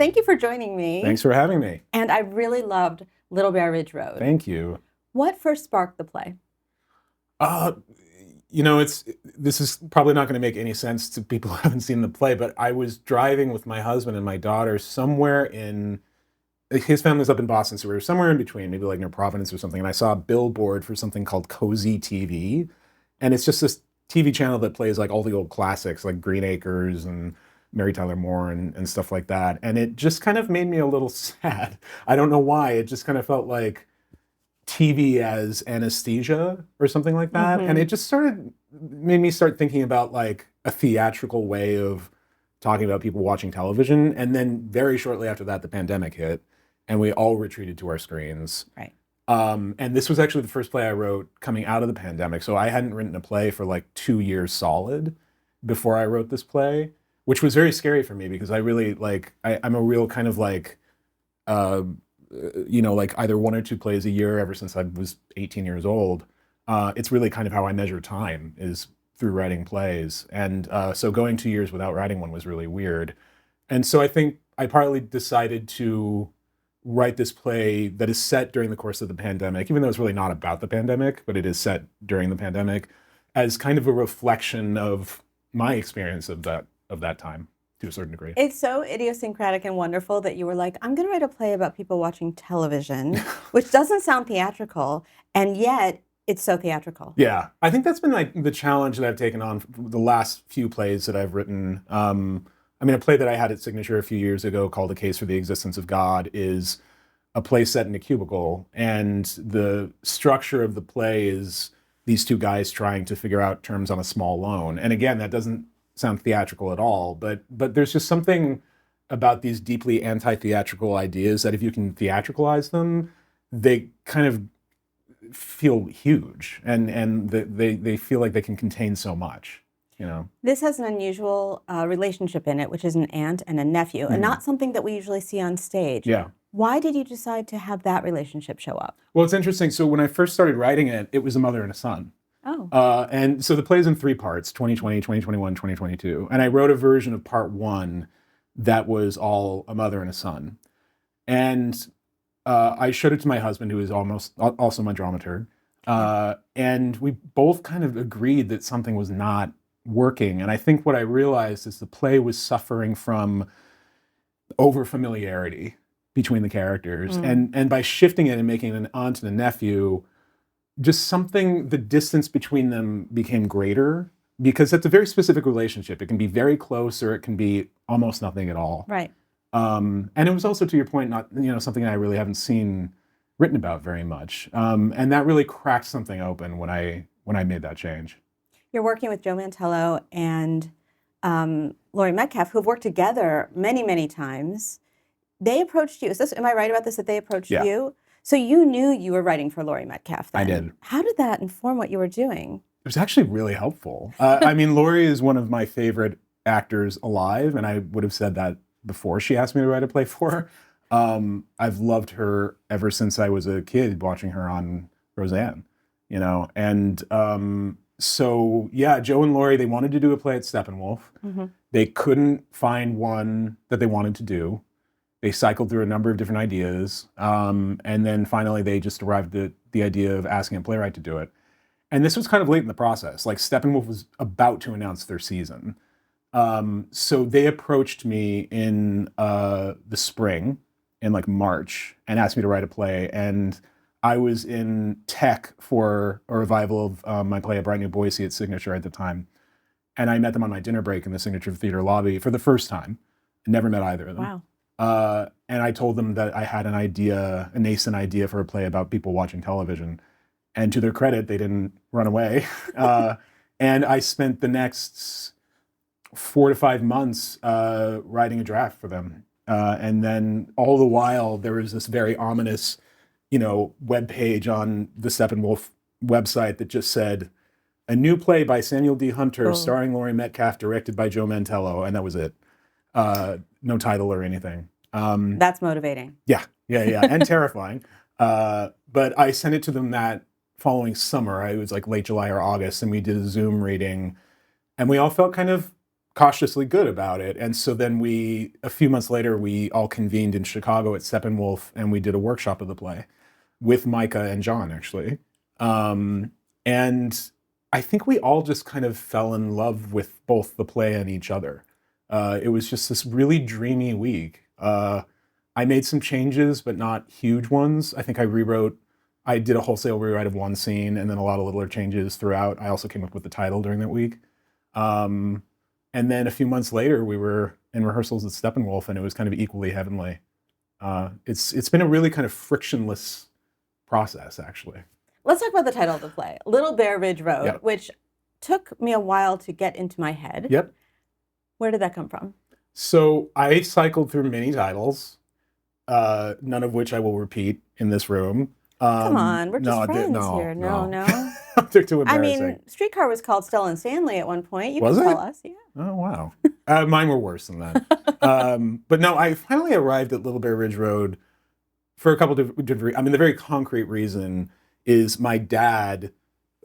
thank you for joining me. Thanks for having me. And I really loved Little Bear Ridge Road. Thank you. What first sparked the play? This is probably not going to make any sense to people who haven't seen the play, but I was driving with my husband and my daughter somewhere his family's up in Boston, so we were somewhere in between, maybe like near Providence or something, and I saw a billboard for something called Cozy TV, and it's just this TV channel that plays like all the old classics, like Green Acres and Mary Tyler Moore and stuff like that, and it just kind of made me a little sad. I don't know why, it just kind of felt like TV as anesthesia or something like that. And it just made me start thinking about like a theatrical way of talking about people watching television. And then very shortly after that, the pandemic hit and we all retreated to our screens. Right. And this was actually the first play I wrote coming out of the pandemic. So I hadn't written a play for like 2 years solid before I wrote this play, which was very scary for me because I really I'm a real kind of like, like either 1 or 2 plays a year ever since I was 18 years old. It's really kind of how I measure time is through writing plays. And so going 2 years without writing one was really weird. And so I think I partly decided to write this play that is set during the course of the pandemic, even though it's really not about the pandemic, but it is set during the pandemic as kind of a reflection of my experience of that time. To a certain degree. It's so idiosyncratic and wonderful that you were like, I'm going to write a play about people watching television, which doesn't sound theatrical, and yet it's so theatrical. Yeah, I think that's been like the challenge that I've taken on for the last few plays that I've written. A play that I had at Signature a few years ago called A Case for the Existence of God is a play set in a cubicle, and the structure of the play is these 2 guys trying to figure out terms on a small loan. And again, that doesn't sound theatrical at all, but there's just something about these deeply anti-theatrical ideas that if you can theatricalize them, they kind of feel huge and they feel like they can contain so much, you know. This has an unusual relationship in it, which is an aunt and a nephew, and not something that we usually see on stage. Yeah. Why did you decide to have that relationship show up? Well, it's interesting. So when I first started writing it, it was a mother and a son. Oh. And so the play's in 3 parts, 2020, 2021, 2022. And I wrote a version of part 1 that was all a mother and a son. And I showed it to my husband, who is also my dramaturg. And we both kind of agreed that something was not working. And I think what I realized is the play was suffering from over-familiarity between the characters. And by shifting it and making it an aunt and a nephew, just the distance between them became greater because that's a very specific relationship. It can be very close or it can be almost nothing at all. Right. And it was also, to your point, not something I really haven't seen written about very much. And that really cracked something open when I made that change. You're working with Joe Mantello and Laurie Metcalf, who have worked together many, many times. They approached you. Am I right about this, that they approached you? So you knew you were writing for Laurie Metcalf then. I did. How did that inform what you were doing? It was actually really helpful. Laurie is one of my favorite actors alive, and I would have said that before she asked me to write a play for her. I've loved her ever since I was a kid watching her on Roseanne, And so, yeah, Joe and Laurie, they wanted to do a play at Steppenwolf. They couldn't find one that they wanted to do. They cycled through a number of different ideas, and then finally they just arrived at the idea of asking a playwright to do it. And this was kind of late in the process. Like Steppenwolf was about to announce their season. So they approached me in the spring, in like March, and asked me to write a play. And I was in tech for a revival of my play, A Bright New Boise at Signature at the time. And I met them on my dinner break in the Signature Theater lobby for the first time. I never met either of them. Wow. And I told them that I had a nascent idea for a play about people watching television. And to their credit, they didn't run away. And I spent the next 4 to 5 months writing a draft for them. And then all the while, there was this very ominous, web page on the Steppenwolf website that just said, a new play by Samuel D. Hunter, starring Laurie Metcalf, directed by Joe Mantello. And that was it. No title or anything. That's motivating. Yeah, and terrifying. But I sent it to them that following summer. It was like late July or August, and we did a Zoom reading, and we all felt kind of cautiously good about it. And so then a few months later, we all convened in Chicago at Steppenwolf, and we did a workshop of the play with Micah and John, actually. And I think we all just kind of fell in love with both the play and each other. It was just this really dreamy week. I made some changes, but not huge ones. I think I did a wholesale rewrite of one scene and then a lot of littler changes throughout. I also came up with the title during that week. And then a few months later, we were in rehearsals at Steppenwolf, and it was kind of equally heavenly. It's been a really kind of frictionless process, actually. Let's talk about the title of the play, Little Bear Ridge Road, which took me a while to get into my head. Yep. Where did that come from? So I cycled through many titles, none of which I will repeat in this room. Come on, we're just friends here. No. They're too embarrassing. I mean, Streetcar was called Stella and Stanley at one point. You Was can it? tell us, yeah. Oh, wow. Mine were worse than that. But no, I finally arrived at Little Bear Ridge Road for a couple of different, I mean, the very concrete reason is my dad,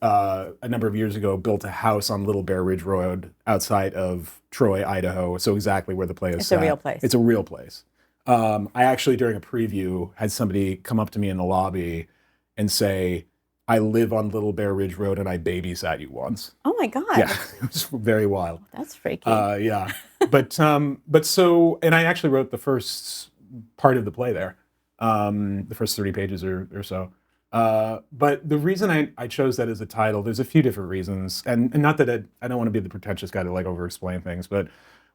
a number of years ago, built a house on Little Bear Ridge Road outside of Troy, Idaho. So exactly where the play is set. It's a real place. It's a real place. I actually, during a preview, had somebody come up to me in the lobby and say, I live on Little Bear Ridge Road and I babysat you once. Oh my God. Yeah, it was very wild. That's freaky. Yeah. But so, and I actually wrote the first part of the play there, the first 30 pages or so. But the reason I chose that as a title, there's a few different reasons. And not that I don't want to be the pretentious guy to like over-explain things, but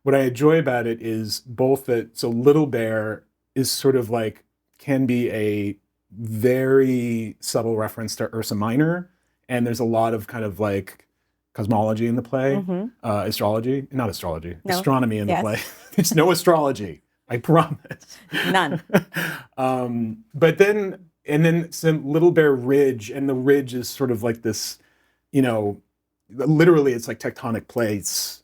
what I enjoy about it is both that, so Little Bear is sort of like, can be a very subtle reference to Ursa Minor, and there's a lot of kind of like cosmology in the play, astronogy in the play. There's no astrology, I promise. None. But then, and then some Little Bear Ridge, and the ridge is sort of like this, literally it's like tectonic plates,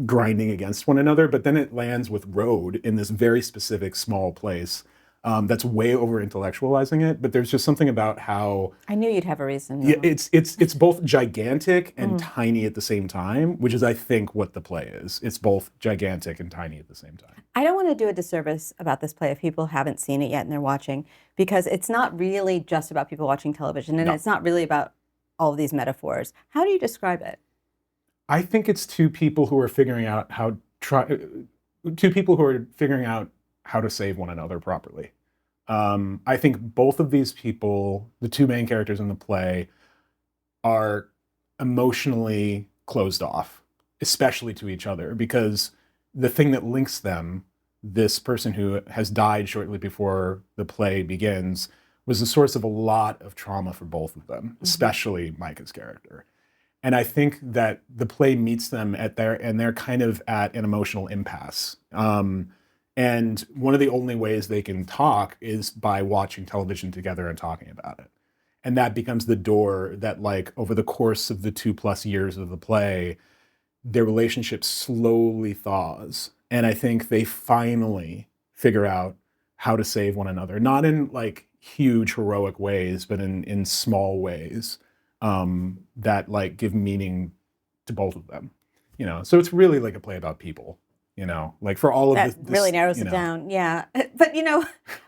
grinding against one another, but then it lands with road in this very specific small place. That's way over intellectualizing it, but there's just something about how I knew you'd have a reason. Yeah, it's both gigantic and tiny at the same time, which is I think what the play is. It's both gigantic and tiny at the same time. I don't want to do a disservice about this play if people haven't seen it yet and they're watching, because it's not really just about people watching television, and it's not really about all of these metaphors. How do you describe it? I think it's two people who are figuring out how to save one another properly. I think both of these people, the two main characters in the play, are emotionally closed off, especially to each other, because the thing that links them, this person who has died shortly before the play begins, was the source of a lot of trauma for both of them, especially Micah's character. And I think that the play meets them and they're kind of at an emotional impasse. And one of the only ways they can talk is by watching television together and talking about it. And that becomes the door that, like, over the course of the 2+ years of the play, their relationship slowly thaws. And I think they finally figure out how to save one another, not in like huge heroic ways, but in small ways that like give meaning to both of them. So it's really like a play about people. Like for all of this really narrows it down. Yeah. But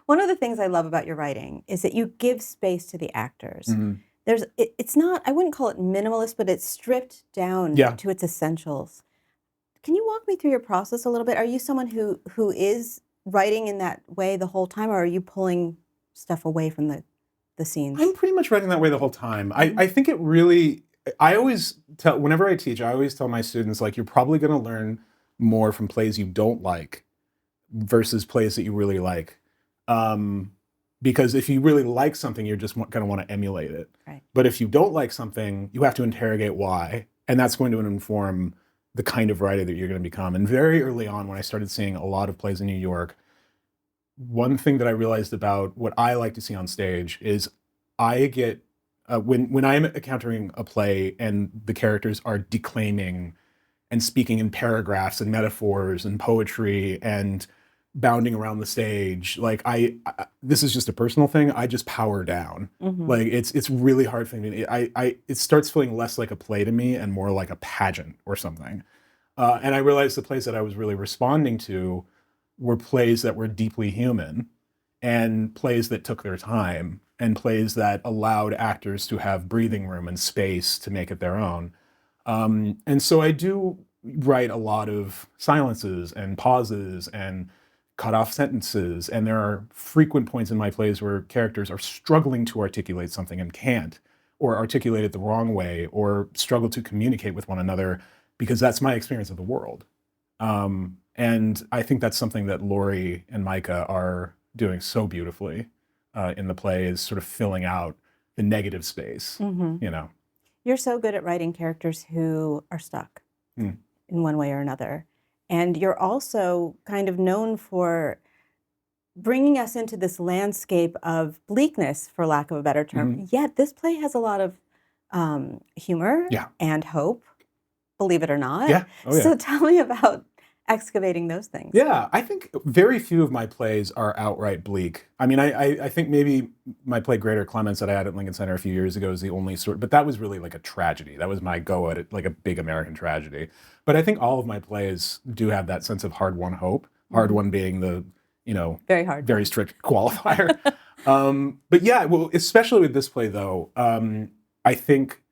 one of the things I love about your writing is that you give space to the actors. It's not, I wouldn't call it minimalist, but it's stripped down to its essentials. Can you walk me through your process a little bit? Are you someone who is writing in that way the whole time, or are you pulling stuff away from the scenes? I'm pretty much writing that way the whole time. I think it really, whenever I teach, I always tell my students, like, you're probably going to learn more from plays you don't like versus plays that you really like. Because if you really like something, you're just going to want to emulate it. Right. But if you don't like something, you have to interrogate why. And that's going to inform the kind of writer that you're going to become. And very early on, when I started seeing a lot of plays in New York, one thing that I realized about what I like to see on stage is I get, when I'm encountering a play and the characters are declaiming and speaking in paragraphs and metaphors and poetry and bounding around the stage, like this is just a personal thing. I just power down. Like it's really hard for me. It starts feeling less like a play to me and more like a pageant or something. And I realized the plays that I was really responding to were plays that were deeply human, and plays that took their time, and plays that allowed actors to have breathing room and space to make it their own. And so I do write a lot of silences and pauses and cut off sentences. And there are frequent points in my plays where characters are struggling to articulate something and can't, or articulate it the wrong way, or struggle to communicate with one another, because that's my experience of the world. And I think that's something that Laurie and Micah are doing so beautifully in the play, is sort of filling out the negative space, you know. You're so good at writing characters who are stuck in one way or another. And you're also kind of known for bringing us into this landscape of bleakness, for lack of a better term. Yet this play has a lot of humor and hope, believe it or not. Yeah. Oh, yeah. So tell me about excavating those things. Yeah, I think very few of my plays are outright bleak. I mean, I think maybe my play Greater Clements that I had at Lincoln Center a few years ago is the only sort, but that was really like a tragedy. That was my go at it, like a big American tragedy. But I think all of my plays do have that sense of hard-won hope, hard-won being the, you know, very hard, very strict qualifier. But yeah, well, especially with this play though, I think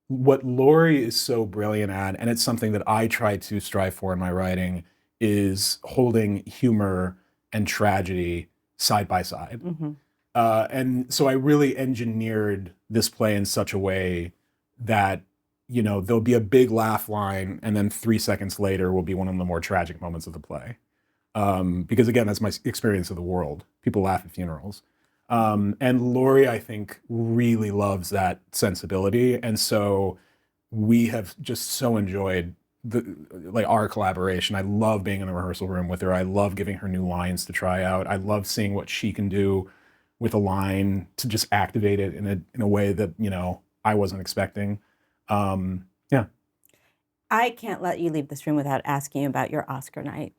what Laurie is so brilliant at, and it's something that I try to strive for in my writing, is holding humor and tragedy side by side. And so I really engineered this play in such a way that, you know, there'll be a big laugh line, and then 3 seconds later will be one of the more tragic moments of the play. Because again, that's my experience of the world. People laugh at funerals. And Laurie, I think, really loves that sensibility. And so we have just so enjoyed our collaboration. I love being in the rehearsal room with her. I love giving her new lines to try out. I love seeing what she can do with a line to just activate it in a way that, you know, I wasn't expecting. Yeah. I can't let you leave this room without asking about your Oscar night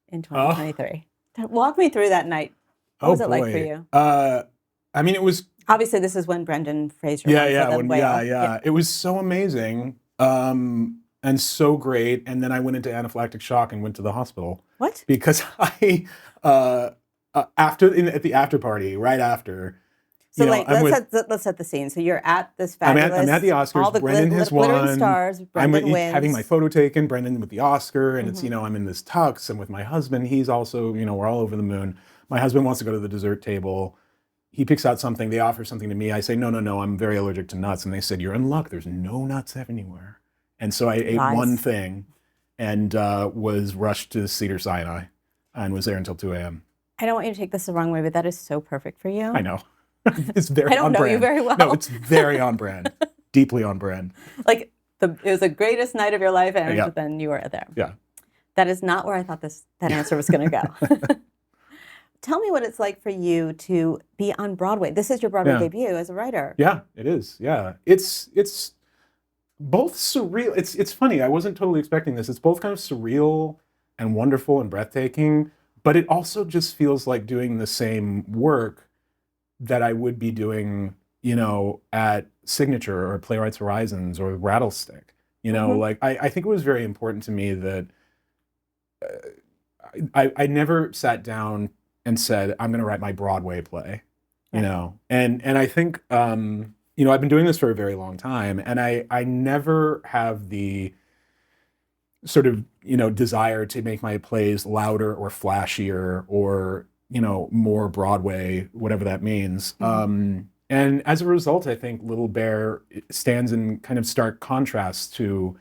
in 2023. Walk me through that night. What was it like for you? I mean, it was obviously this is when Brendan Fraser won for the whale. It was so amazing and so great. And then I went into anaphylactic shock and went to the hospital. What? Because I at the after party right after. So let's set the scene. So you're at this fabulous. I'm at the Oscars. All the Brendan has won. Stars. Brendan wins. Having my photo taken. Brendan with the Oscar, and it's, you know, I'm in this tux, and with my husband. He's also, you know, we're all over the moon. My husband wants to go to the dessert table. He picks out something. They offer something to me. I say, no, I'm very allergic to nuts. And they said, you're in luck. There's no nuts anywhere. And so I ate one thing, and was rushed to Cedars-Sinai, and was there until 2 a.m. I don't want you to take this the wrong way, but that is so perfect for you. I know. It's very on brand. I don't know you very well. No, it's very on brand. Deeply on brand. Like, it was the greatest night of your life, and then you were there. Yeah. That is not where I thought that answer was going to go. Tell me what it's like for you to be on Broadway. This is your Broadway debut as a writer. Yeah, it is. Yeah. It's both surreal. It's funny. I wasn't totally expecting this. It's both kind of surreal and wonderful and breathtaking, but it also just feels like doing the same work that I would be doing, you know, at Signature or Playwrights Horizons or Rattlestick. You know, like I think it was very important to me that I never sat down and said, I'm going to write my Broadway play, you know? And I think, you know, I've been doing this for a very long time, and I never have the sort of, you know, desire to make my plays louder or flashier or, you know, more Broadway, whatever that means. And as a result, I think Little Bear stands in kind of stark contrast to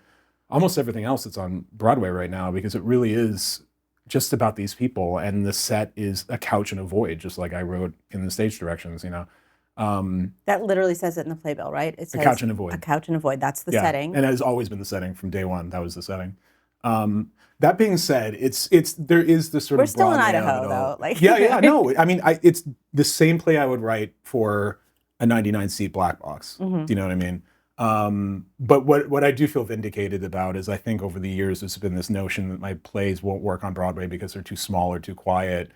almost everything else that's on Broadway right now, because it really is just about these people, and the set is a couch and a void, just like I wrote in the stage directions, you know. That literally says it in the playbill, right? It says a couch and a void. A couch and a void. That's the setting. And it has always been the setting from day one. That was the setting. That being said, there is this sort of. We're still in Idaho, though. Like no. I mean, it's the same play I would write for a 99-seat black box. Do you know what I mean? But what I do feel vindicated about is I think over the years there's been this notion that my plays won't work on Broadway because they're too small or too quiet,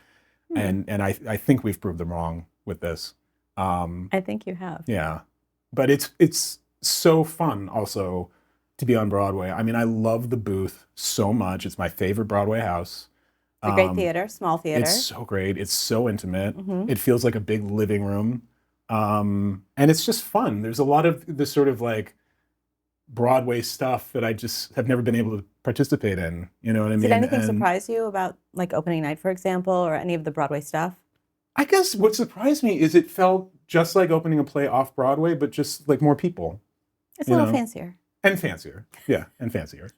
and I think we've proved them wrong with this. I think you have. Yeah, but it's so fun also to be on Broadway. I mean, I love the booth so much. It's my favorite Broadway house. It's a great theater, small theater. It's so great. It's so intimate. Mm-hmm. It feels like a big living room. And it's just fun. There's a lot of this sort of like Broadway stuff that I just have never been able to participate in. You know what I mean? Did anything surprise you about like opening night, for example, or any of the Broadway stuff? I guess what surprised me is it felt just like opening a play off Broadway, but just like more people. It's a little fancier. And fancier. Yeah, and fancier.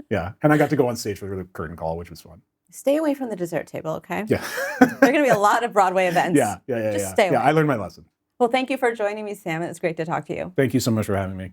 Yeah. And I got to go on stage for the curtain call, which was fun. Stay away from the dessert table, okay? Yeah. There are going to be a lot of Broadway events. Yeah. Just stay away. Yeah, I learned my lesson. Well, thank you for joining me, Sam. It's great to talk to you. Thank you so much for having me.